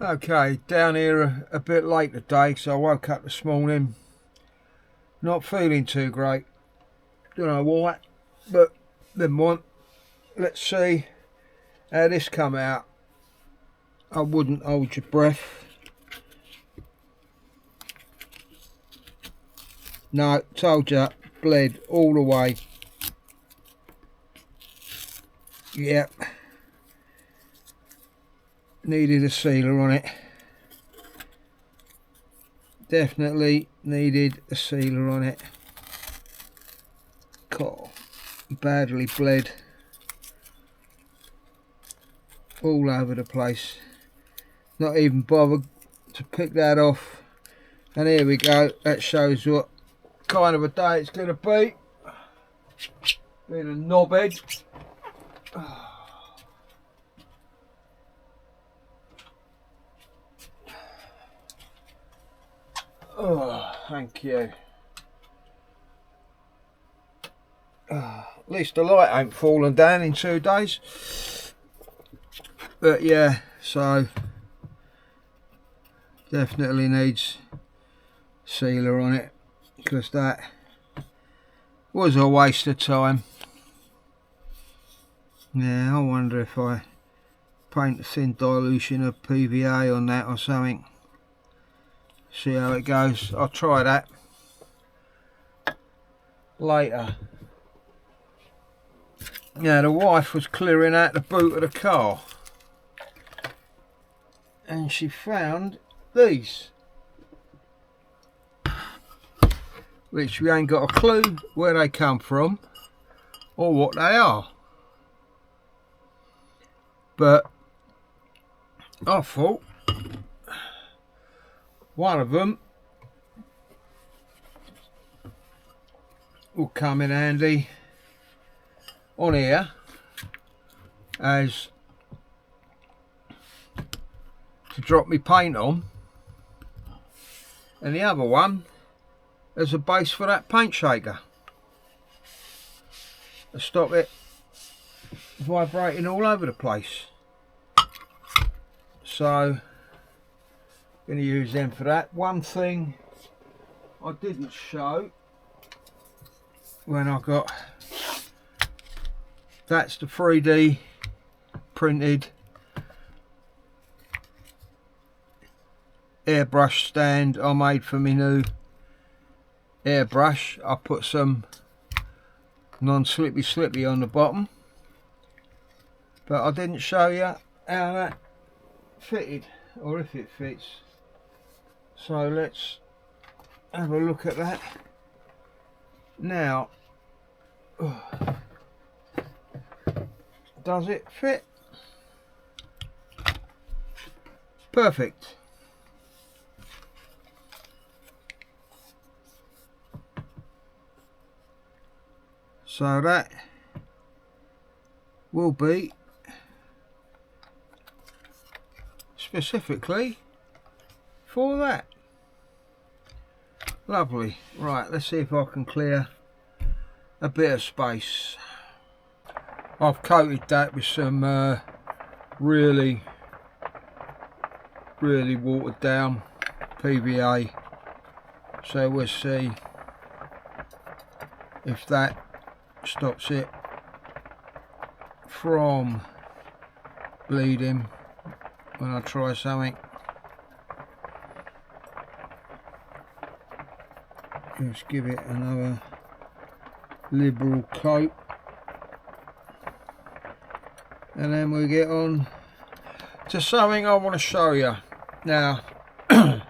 Okay, down here a bit late today, so I woke up this morning not feeling too great. Don't know why, but never mind. Let's see how this come out. I wouldn't hold your breath. No, told you, bled all the way. Yep. Needed a sealer on it. Definitely needed a sealer on it. God, badly bled. All over the place. Not even bothered to pick that off. And here we go. That shows what kind of a day it's going to be. Being a knobhead. Oh, thank you. At least the light ain't fallen down in 2 days. But yeah, so definitely needs sealer on it, because that was a waste of time. Yeah, I wonder if I paint a thin dilution of PVA on that or something. See how it goes. I'll try that later. Now the wife was clearing out the boot of the car and she found these, which we ain't got a clue where they come from or what they are, but I thought one of them will come in handy on here as to drop me paint on, and the other one as a base for that paint shaker to stop it vibrating all over the place. So going to use them for that. One thing I didn't show when I got, that's the 3D printed airbrush stand I made for my new airbrush. I put some non-slippy on the bottom, but I didn't show you how that fitted or if it fits. So let's have a look at that now. Does it fit? Perfect. So that will be specifically for that. Lovely. Right, let's see if I can clear a bit of space. I've coated that with some really watered down PVA, so we'll see if that stops it from bleeding when I try something. Let's give it another liberal coat, and then we get on to something I want to show you. Now I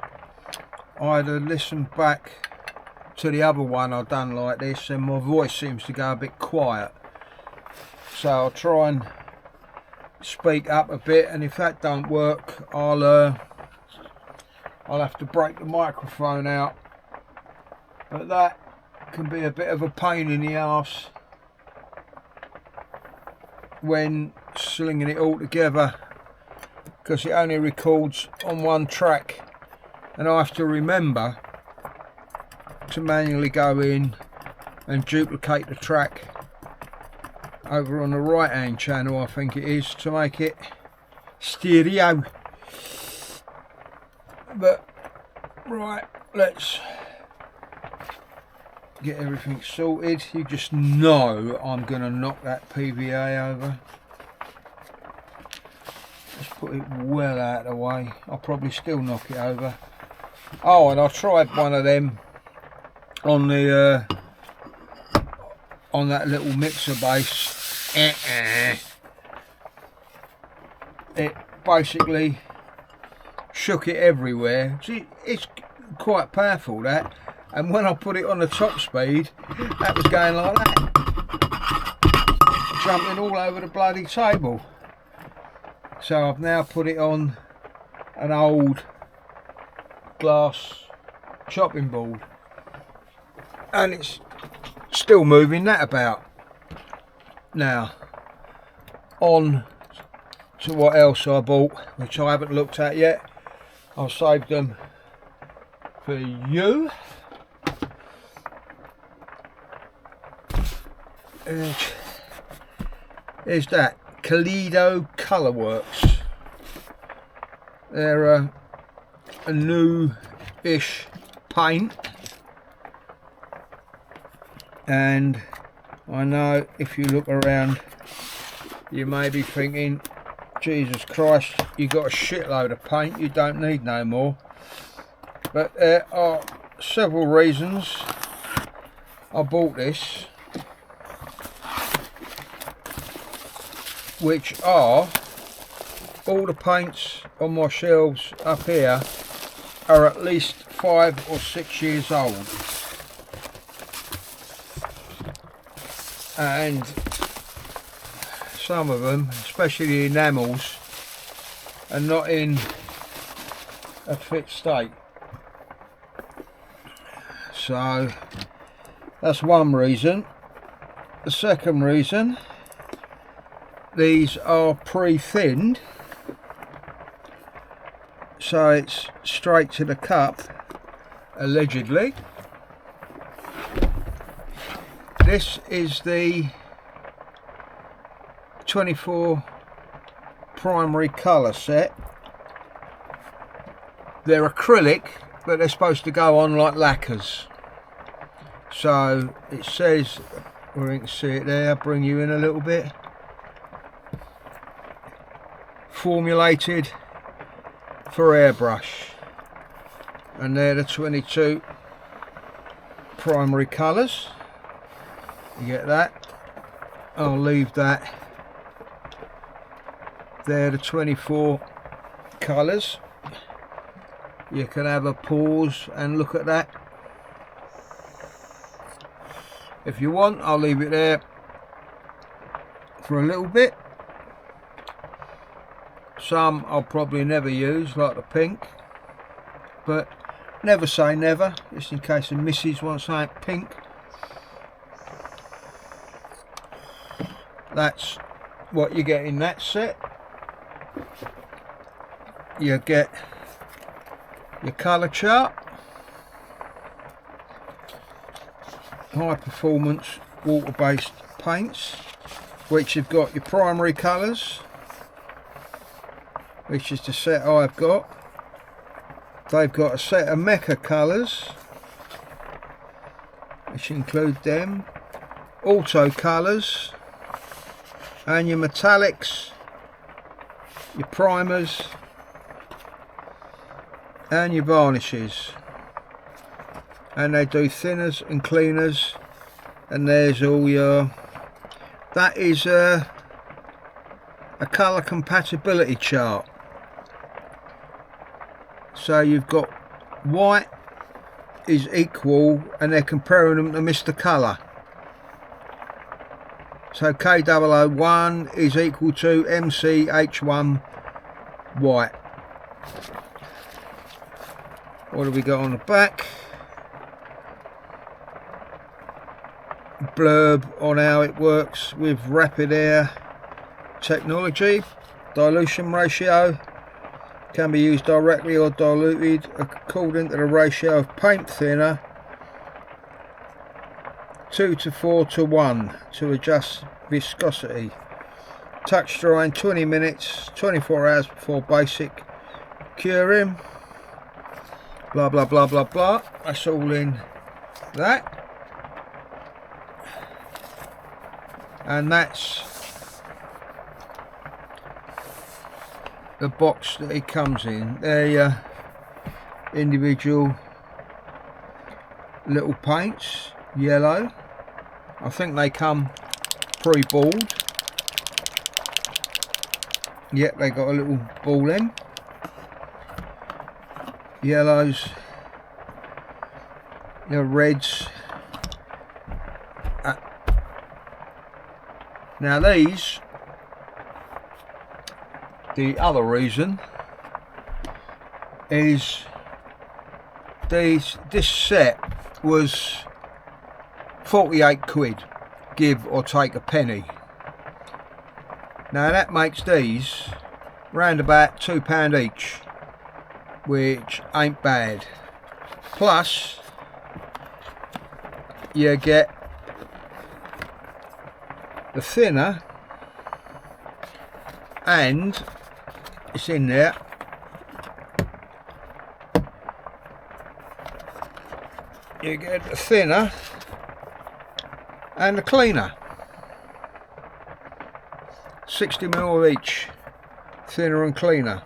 had to listen back to the other one I done like this, and my voice seems to go a bit quiet, so I'll try and speak up a bit, and if that don't work I'll have to break the microphone out. But that can be a bit of a pain in the arse when slinging it all together, because it only records on one track, and I have to remember to manually go in and duplicate the track over on the right hand channel, I think it is, to make it stereo. But right, let's get everything sorted. You just know I'm going to knock that PVA over. Let's put it well out of the way. I'll probably still knock it over. Oh, and I tried one of them on the on that little mixer base. It basically shook it everywhere. See, it's quite powerful, that. And when I put it on the top speed, that was going like that, jumping all over the bloody table. So I've now put it on an old glass chopping board, and it's still moving that about. Now on to what else I bought, which I haven't looked at yet. I'll save them for you. Is that Kaleido Colourworks? They're a new-ish paint, and I know if you look around you may be thinking, Jesus Christ, you got a shitload of paint, you don't need no more. But there are several reasons I bought this, which are all the paints on my shelves up here are at least 5 or 6 years old, and some of them, especially the enamels, are not in a fit state. So that's one reason. The second reason, these are pre-thinned, so it's straight to the cup, allegedly. This is the 24 primary colour set. They're acrylic, but they're supposed to go on like lacquers. So it says, well, you can see it there, I'll bring you in a little bit. Formulated for airbrush, and they're the 22 primary colours. You get that? I'll leave that. They're the 24 colours. You can have a pause and look at that if you want. I'll leave it there for a little bit. Some I'll probably never use, like the pink, but never say never, just in case the missus wants something pink. That's what you get in that set. You get your colour chart, high performance water based paints, which have got your primary colours, which is the set I've got. They've got a set of Mecca colours, which include them, auto colours, and your metallics, your primers, and your varnishes. And they do thinners and cleaners, and there's all your, that is a colour compatibility chart. So you've got white is equal, and they're comparing them to Mr. Colour. So K001 is equal to MCH1 white. What have we got on the back? Blurb on how it works with rapid air technology. Dilution ratio can be used directly or diluted according to the ratio of paint thinner 2 to 4 to 1 to adjust viscosity. Touch dry in 20 minutes, 24 hours before basic curing. blah blah blah blah blah. That's all in that, and that's the box that it comes in. They're your individual little paints, yellow. I think they come pre-balled. Yep, they got a little ball in. Yellows, the reds. Now these, the other reason is this set was 48 quid, give or take a penny. Now that makes these round about £2 each, which ain't bad. Plus you get the thinner, and it's in there. You get the thinner and the cleaner. 60ml of each, thinner and cleaner,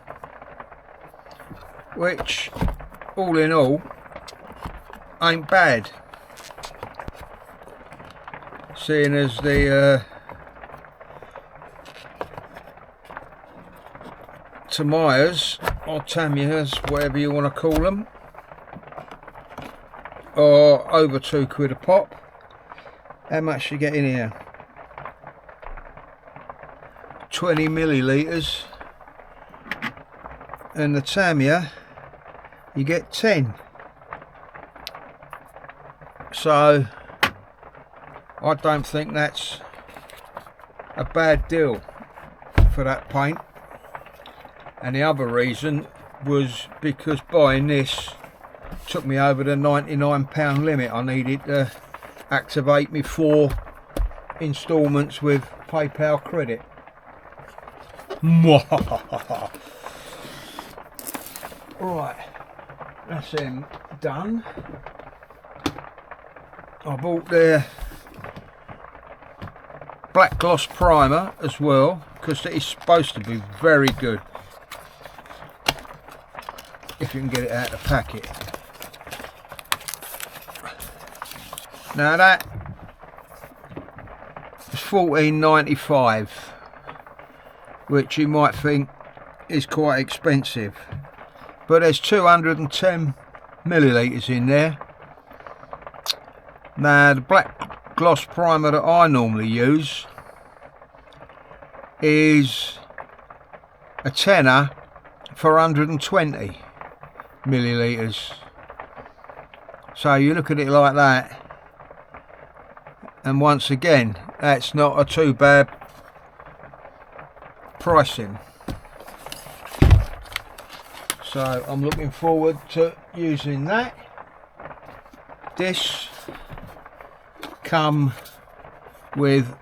which all in all ain't bad, seeing as the Tamayas or Tamias, whatever you want to call them, are over £2 a pop. How much you get in here? 20 millilitres, and the Tamiya you get 10. So I don't think that's a bad deal for that paint. And the other reason was because buying this took me over the £99 limit. I needed to activate me 4 instalments with PayPal credit. Right, that's them done. I bought their black gloss primer as well, because it is supposed to be very good if you can get it out of the packet. Now that is $14.95, which you might think is quite expensive, but there's 210 millilitres in there. Now the black gloss primer that I normally use is a tenner for 120 millilitres. So you look at it like that, and once again, that's not a too bad pricing. So I'm looking forward to using that. This come with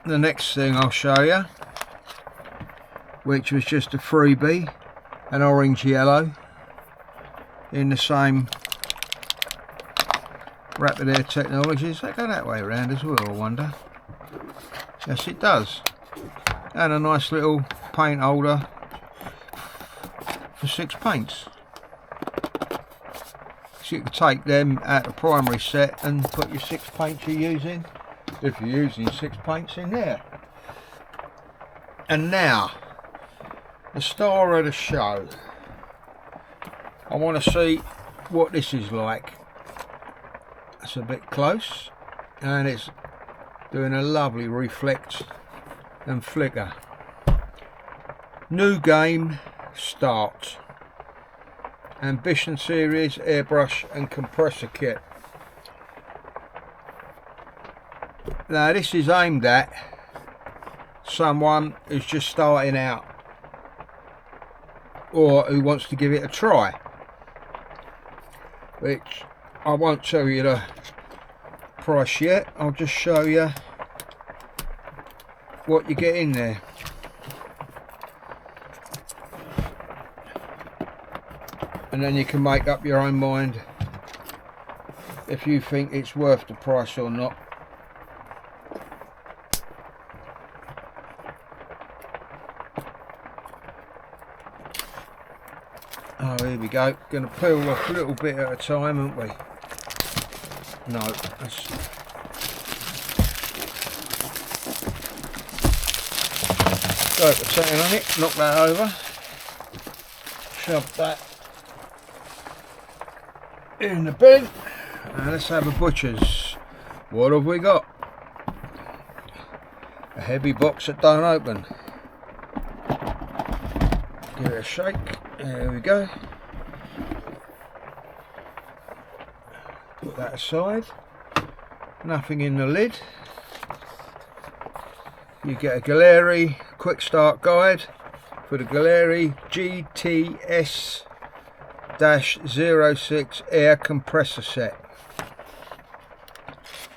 the next thing I'll show you, which was just a freebie, an orange yellow in the same Rapid Air Technologies. They go that way around as well, I wonder. Yes, it does. And a nice little paint holder for 6 paints. So you can take them out of the primary set and put your 6 paints you're using, if you're using 6 paints, in there. And now, the star of the show. I want to see what this is like. It's a bit close, and it's doing a lovely reflect and flicker. New game, start. Ambition series, airbrush and compressor kit. Now this is aimed at someone who's just starting out, or who wants to give it a try, which I won't tell you the price yet. I'll just show you what you get in there. and then you can make up your own mind if you think it's worth the price or not. Oh, here we go. Going to peel off a little bit at a time, aren't we? No, that's... Go to turn on it, knock that over, shove that in the bin, and let's have a butcher's. What have we got? A heavy box that don't open. Give it a shake. There we go. Put that aside. Nothing in the lid. You get a Gaahleri quick start guide for the Gaahleri GTS-06 air compressor set.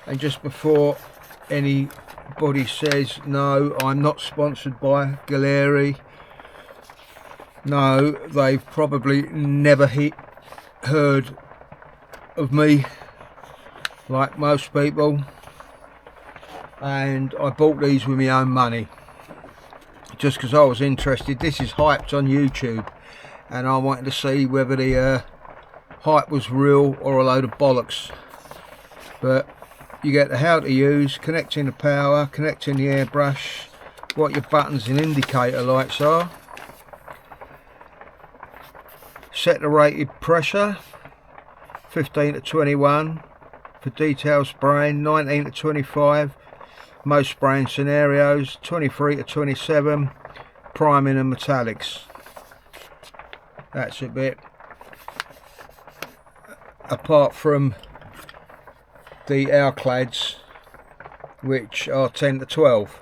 And just before anybody says, no, I'm not sponsored by Gaahleri, no, they've probably never heard of me like most people, and I bought these with my own money just because I was interested. This is hyped on YouTube and I wanted to see whether the hype was real or a load of bollocks. But you get the how to use, connecting the power, connecting the airbrush, what your buttons and indicator lights are, set the rated pressure 15 to 21 for detail spraying, 19 to 25 most spraying scenarios, 23 to 27 priming and metallics. That's a bit. Apart from the Alclads, which are 10 to 12,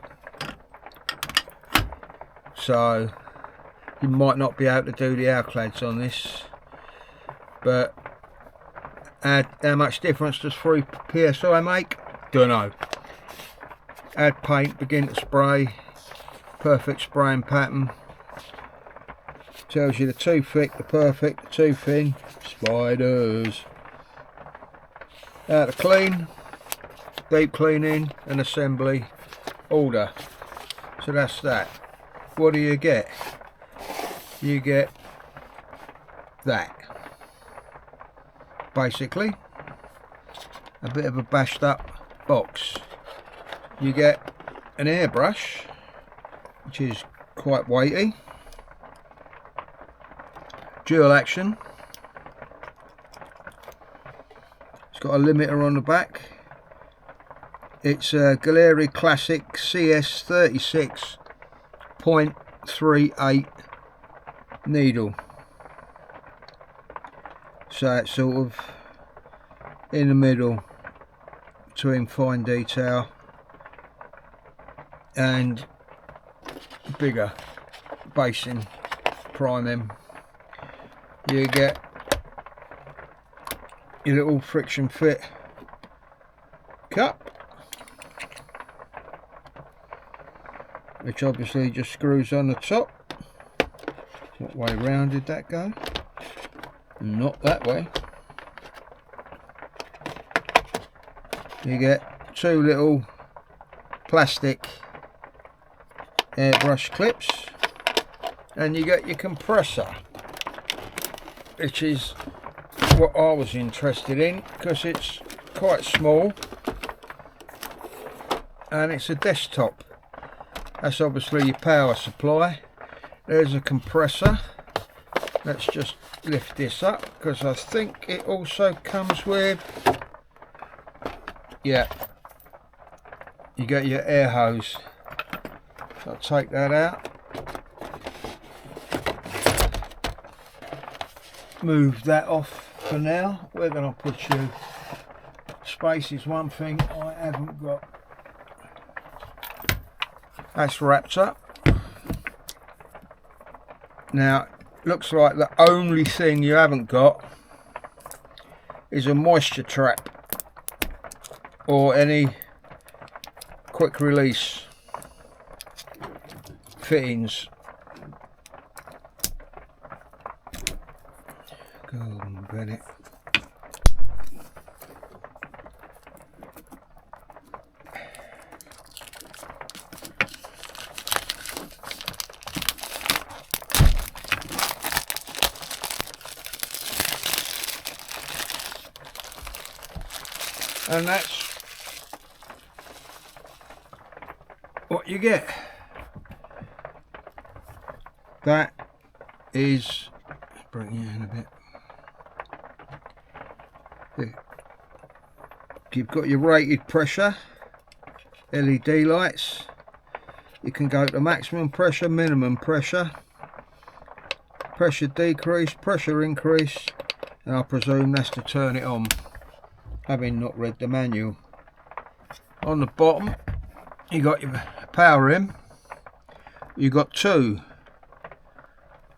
so you might not be able to do the Alclads on this, but how much difference does 3 psi make? Don't know. Add paint, begin to spray, perfect spraying pattern. Tells you the too thick, the perfect, the too thin, spiders. How to clean, deep cleaning and assembly order. So that's that. What do you get? You get that. Basically, a bit of a bashed up box. You get an airbrush, which is quite weighty, dual action. It's got a limiter on the back. It's a Gaahleri Classic CS 36.38 needle. So it's sort of in the middle between fine detail and bigger basing priming. You get your little friction fit cup, which obviously just screws on the top. What way round did that go? Not that way. You get 2 little plastic airbrush clips, and you get your compressor, which is what I was interested in because it's quite small and it's a desktop. That's obviously your power supply. There's a compressor. Let's just lift this up because I think it also comes with, yeah, you get your air hose. So I'll take that out, move that off for now. We're going to put you, space is one thing I haven't got. That's wrapped up. Now looks like the only thing you haven't got is a moisture trap or any quick release fittings, Golden Bennett. And that's what you get. That is, bring you in a bit. You've got your rated pressure, LED lights. You can go to maximum pressure, minimum pressure, pressure decrease, pressure increase, and I presume that's to turn it on, having not read the manual. On the bottom you got your power in. You got two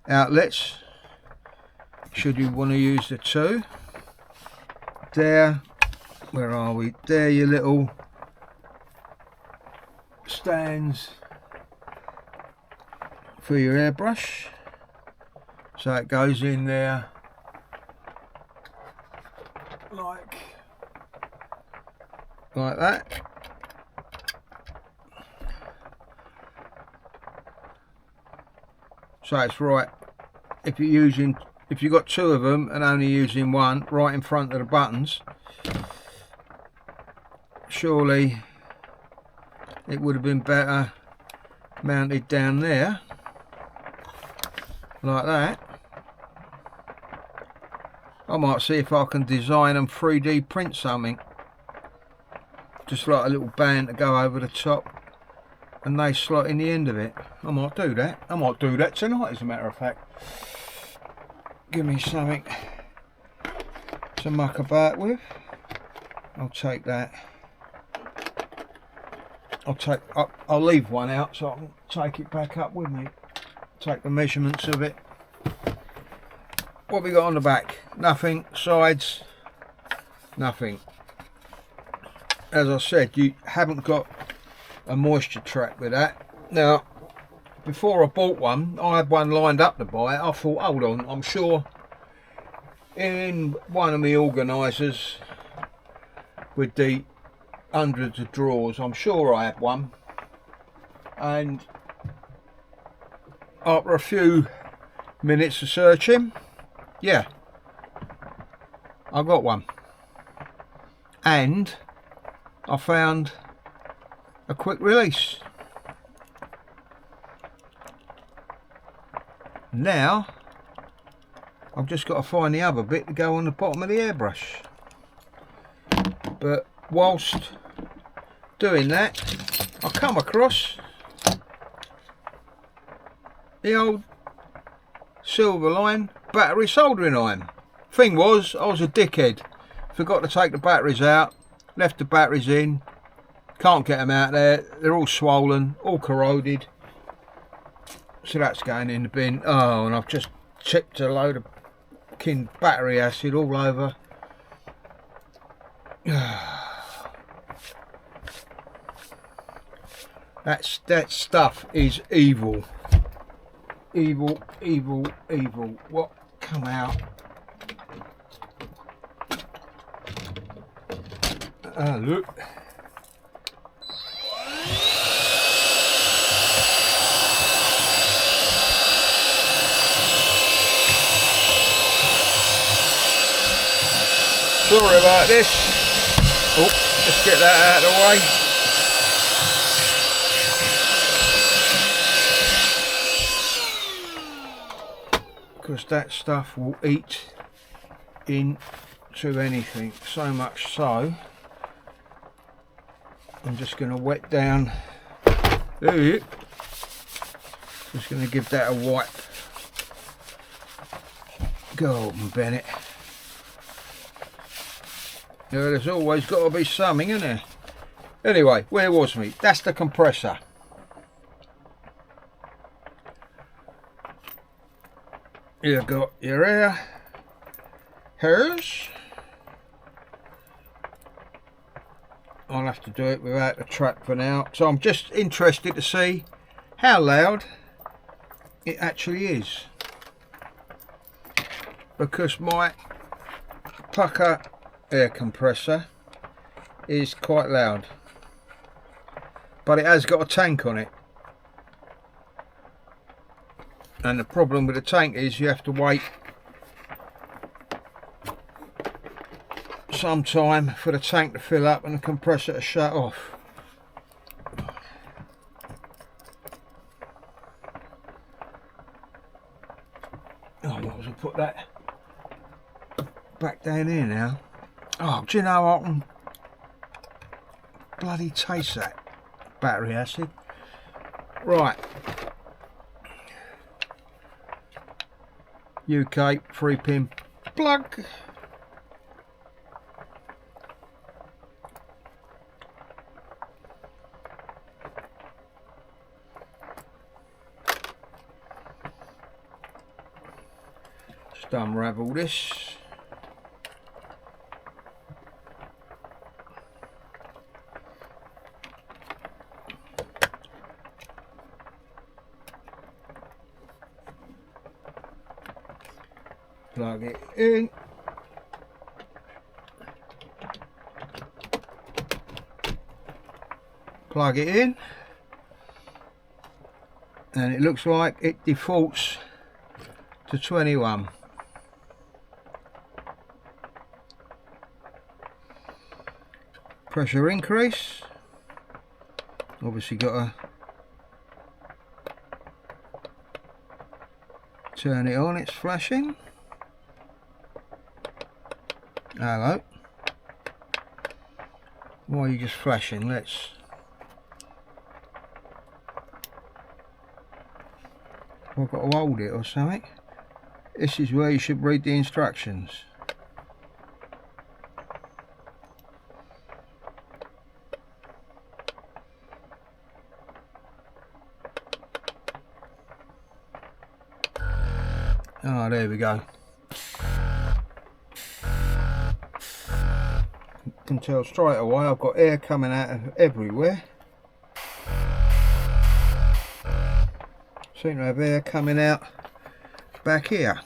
outlets should you want to use the two. There, where are we? There, your little stands for your airbrush, so it goes in there like that. So it's right, if you've got two of them and only using one, right in front of the buttons, surely it would have been better mounted down there like that. I might see if I can design and 3D print something, just like a little band to go over the top and they slot in the end of it. I might do that. I might do that tonight, as a matter of fact. Give me something to muck about with. I'll take that. I'll leave one out so I can take it back up with me. Take the measurements of it. What we got on the back? Nothing. Sides, nothing. As I said, you haven't got a moisture trap with that. Now, before I bought one, I had one lined up to buy it. I thought, hold on, I'm sure in one of my organisers with the hundreds of drawers, I'm sure I had one. And after a few minutes of searching, yeah, I got one. And I found a quick release. Now I've just got to find the other bit to go on the bottom of the airbrush. But whilst doing that, I come across the old Silverline battery soldering iron. Thing was, I was a dickhead, forgot to take the batteries out, left the batteries in. Can't get them out there, they're all swollen, all corroded. So that's going in the bin. Oh, and I've just chipped a load of fucking battery acid all over. That stuff is evil. Evil, evil, evil. What? Come out. Look. Sorry about this. Oh, let's get that out of the way. Because that stuff will eat into anything. So much so, I'm just going to wet down. Just going to give that a wipe. Golden Bennett. Yeah, there's always got to be something, isn't there? Anyway, where was we? That's the compressor. You've got your air hairs. I'll have to do it without the trap for now. So I'm just interested to see how loud it actually is. because my pucker air compressor is quite loud, but it has got a tank on it, and the problem with the tank is you have to wait some time for the tank to fill up and the compressor to shut off. Oh, what was I put that back down here now? Oh, do you know I can bloody taste that battery acid. Right, UK 3-pin plug. Just unravel this. Plug it in. Plug it in. And it looks like it defaults to 21. Pressure increase. Obviously got to turn it on, it's flashing. Hello. Why are you just flashing? Let's... I've got to hold it or something. This is where you should read the instructions. Oh, there we go. You can tell straight away I've got air coming out of everywhere. Seem to have air coming out back here.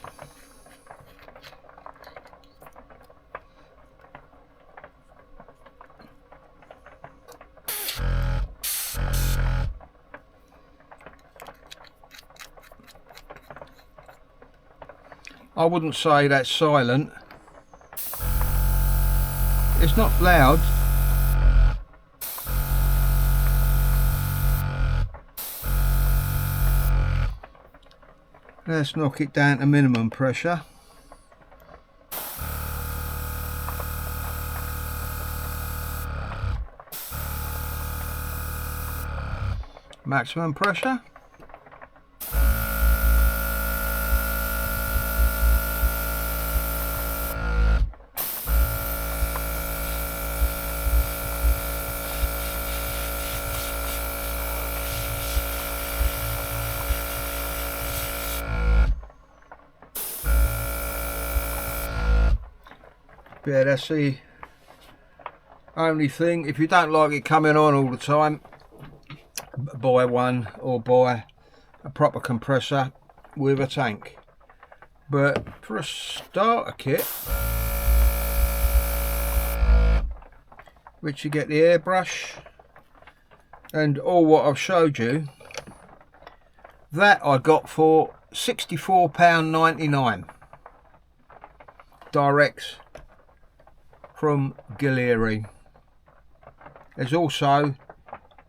I wouldn't say that's silent. It's not loud. Let's knock it down to minimum pressure. Maximum pressure. Yeah, that's the only thing. If you don't like it coming on all the time, buy one, or buy a proper compressor with a tank. But for a starter kit, which you get the airbrush and all what I've showed you, that I got for £64.99 direct from Gaahleri. There's also,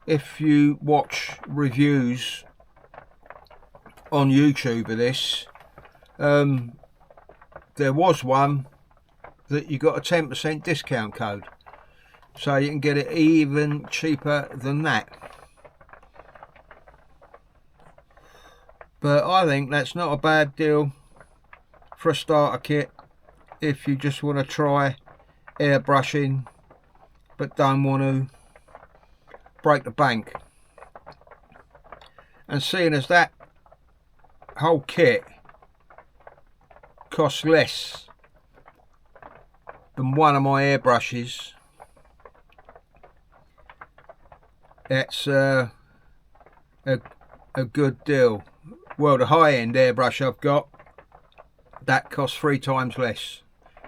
if you watch reviews on YouTube of this, there was one that you got a 10% discount code, so you can get it even cheaper than that. But I think that's not a bad deal for a starter kit if you just want to try airbrushing but don't want to break the bank. And seeing as that whole kit costs less than one of my airbrushes, it's a good deal. Well, the high-end airbrush I've got that costs 3 times less.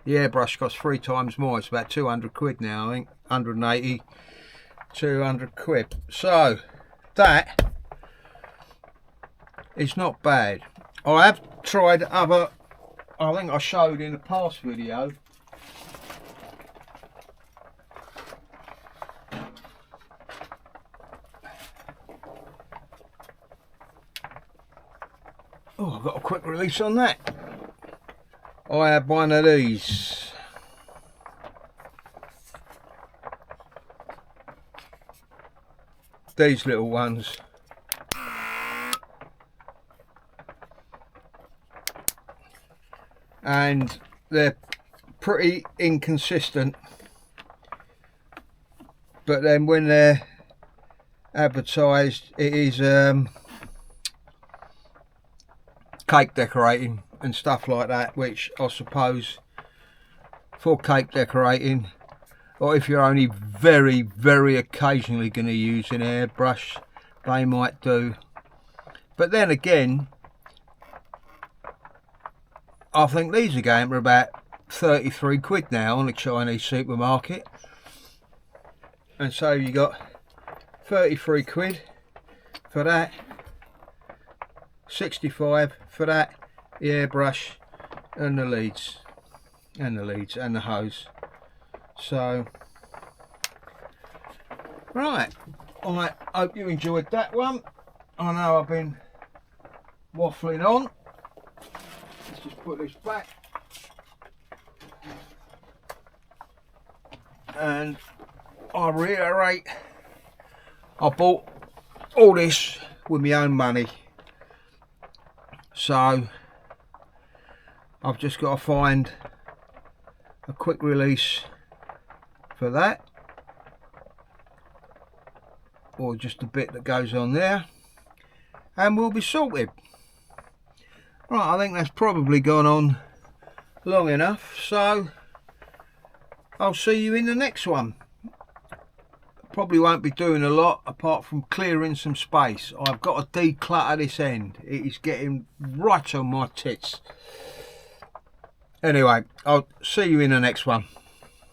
The airbrush costs 3 times more. It's about 200 quid now, I think. 180, 200 quid. So that is not bad. I have tried other, I think I showed in the past video, oh, I've got a quick release on that. I had one of these. These little ones. And they're pretty inconsistent. But then when they're advertised, it is cake decorating and stuff like that, which I suppose for cake decorating, or if you're only very, very occasionally going to use an airbrush, they might do. But then again, I think these are going for about 33 quid now on a Chinese supermarket. And so you got 33 quid for that, 65 for that, the airbrush and the leads and the hose. So right, I hope you enjoyed that one. I know I've been waffling on. Let's just put this back, and I reiterate, I bought all this with my own money, so I've just got to find a quick release for that, or just a bit that goes on there, and we'll be sorted. Right, I think that's probably gone on long enough, so I'll see you in the next one. Probably won't be doing a lot apart from clearing some space. I've got to declutter this end. It is getting right on my tits. Anyway, I'll see you in the next one.